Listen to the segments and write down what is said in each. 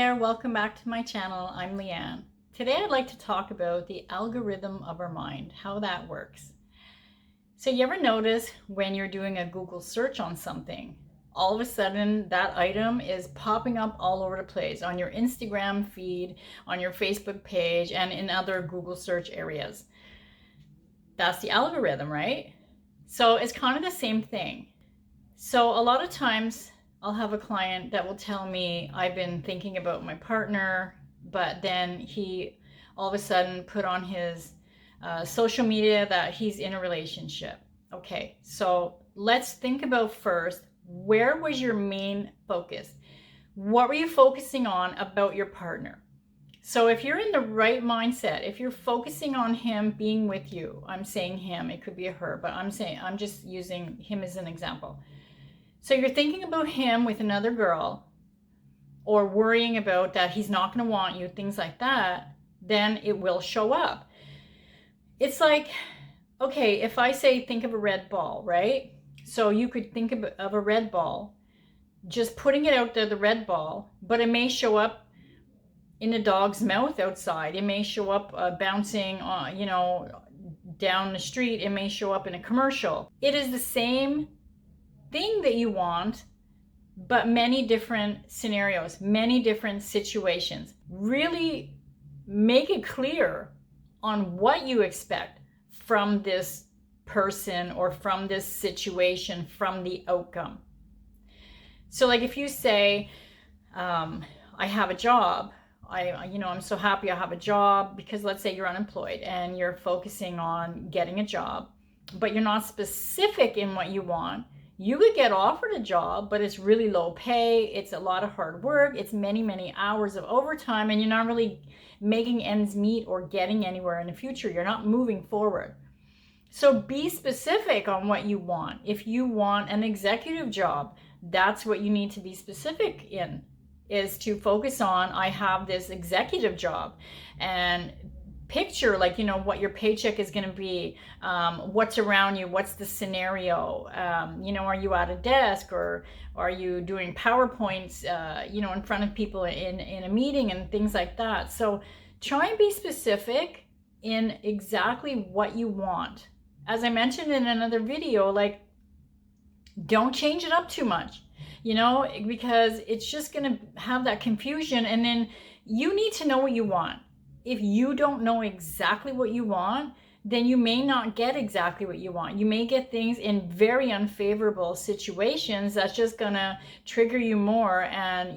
there, welcome back to my channel. I'm Leanne. Today I'd like to talk about the algorithm of our mind, how that works. So you ever notice when you're doing a Google search on something, all of a sudden that item is popping up all over the place on your Instagram feed, on your Facebook page, and in other Google search areas. That's the algorithm, right? So it's kind of the same thing. So a lot of times I'll have a client that will tell me, I've been thinking about my partner, but then he all of a sudden put on his social media that he's in a relationship. Okay, so let's think about first, where was your main focus? What were you focusing on about your partner? So if you're in the right mindset, if you're focusing on him being with you, I'm saying him, it could be a her, but I'm just using him as an example. So you're thinking about him with another girl, or worrying about that he's not going to want you, things like that, then it will show up. It's like, okay, if I say think of a red ball, right? So you could think of a red ball, just putting it out there, the red ball, but it may show up in a dog's mouth outside. It may show up bouncing, down the street. It may show up in a commercial. It is the same thing that you want, but many different scenarios, many different situations. Really make it clear on what you expect from this person or from this situation, from the outcome. So like if you say, I have a job, I'm so happy I have a job, because let's say you're unemployed and you're focusing on getting a job, but you're not specific in what you want. You could get offered a job, but it's really low pay. It's a lot of hard work. It's many, many hours of overtime, and you're not really making ends meet or getting anywhere in the future. You're not moving forward. So be specific on what you want. If you want an executive job, that's what you need to be specific in, is to focus on, I have this executive job, and picture what your paycheck is going to be, what's around you, what's the scenario, are you at a desk, or are you doing PowerPoints in front of people in a meeting and things like that. So try and be specific in exactly what you want. As I mentioned in another video, don't change it up too much, because it's just going to have that confusion, and then you need to know what you want. If you don't know exactly what you want, then you may not get exactly what you want. You may get things in very unfavorable situations that's just gonna trigger you more and,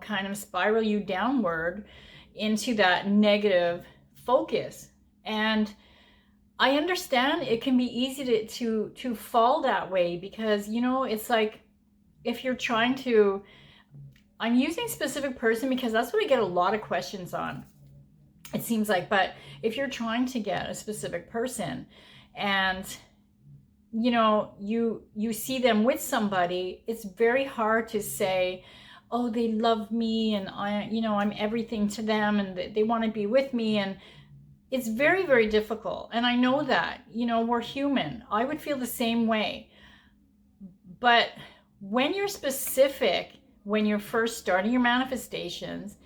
kind of spiral you downward into that negative focus. And I understand it can be easy to fall that way, because, it's like, if you're trying to, I'm using specific person because that's what I get a lot of questions on, it seems like. But if you're trying to get a specific person and you see them with somebody, it's very hard to say, oh, they love me and I'm everything to them and they want to be with me. And it's very, very difficult. And I know that, we're human. I would feel the same way. But when you're specific, when you're first starting your manifestations,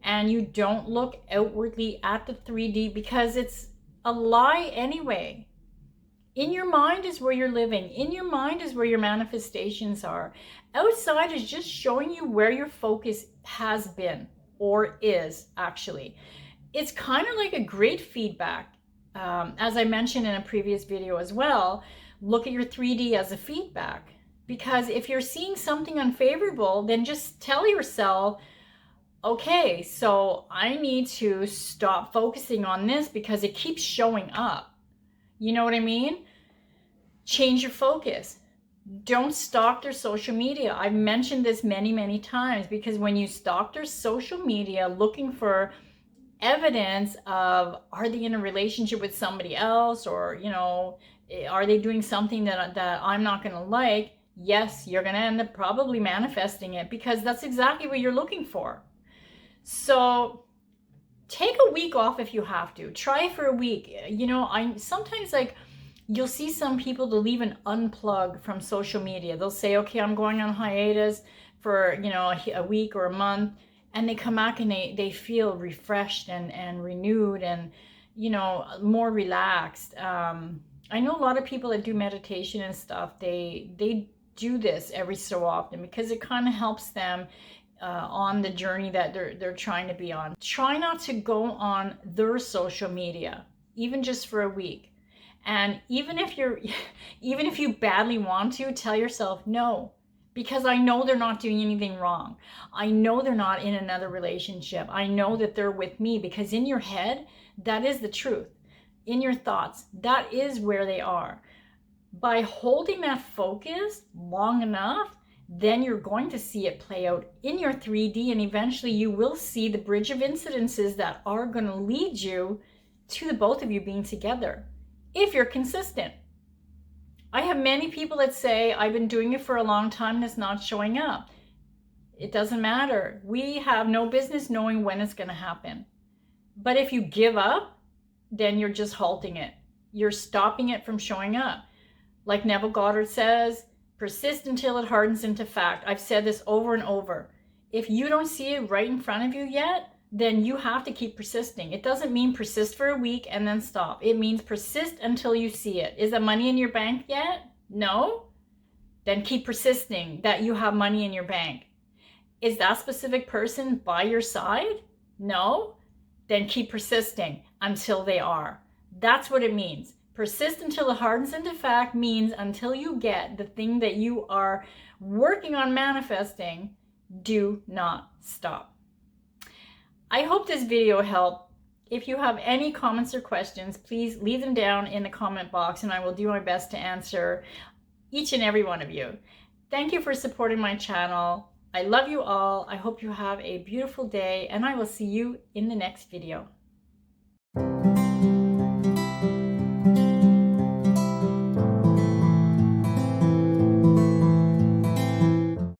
and you don't look outwardly at the 3D, because it's a lie anyway. In your mind is where you're living. In your mind is where your manifestations are. Outside is just showing you where your focus has been, or is actually. It's kind of like a great feedback. As I mentioned in a previous video as well, look at your 3D as a feedback. Because if you're seeing something unfavorable, then just tell yourself, okay, so I need to stop focusing on this because it keeps showing up. You know what I mean? Change your focus. Don't stalk their social media. I've mentioned this many, many times, because when you stalk their social media looking for evidence of, are they in a relationship with somebody else, or, are they doing something that I'm not going to like? Yes, you're going to end up probably manifesting it, because that's exactly what you're looking for. So take a week off if you have to. Try for a week. I sometimes, you'll see some people, they'll even unplug from social media. They'll say, okay, I'm going on hiatus for, a week or a month. and they come back and they feel refreshed and renewed and, you know, more relaxed. I know a lot of people that do meditation and stuff, they do this every so often because it kind of helps them on the journey that they're trying to be on. Try not to go on their social media, even just for a week. And even if you badly want to, tell yourself no, because I know they're not doing anything wrong. I know they're not in another relationship. I know that they're with me, because in your head, that is the truth. In your thoughts, that is where they are. By holding that focus long enough, then you're going to see it play out in your 3D, and eventually you will see the bridge of incidences that are going to lead you to the both of you being together, if you're consistent. I have many people that say, I've been doing it for a long time and it's not showing up. It doesn't matter. We have no business knowing when it's going to happen. But if you give up, then you're just halting it. You're stopping it from showing up. Like Neville Goddard says, persist until it hardens into fact. I've said this over and over. If you don't see it right in front of you yet, then you have to keep persisting. It doesn't mean persist for a week and then stop. It means persist until you see it. Is the money in your bank yet? No? Then keep persisting that you have money in your bank. Is that specific person by your side? No? Then keep persisting until they are. That's what it means. Persist until it hardens into fact means until you get the thing that you are working on manifesting, do not stop. I hope this video helped. If you have any comments or questions, please leave them down in the comment box and I will do my best to answer each and every one of you. Thank you for supporting my channel. I love you all. I hope you have a beautiful day and I will see you in the next video.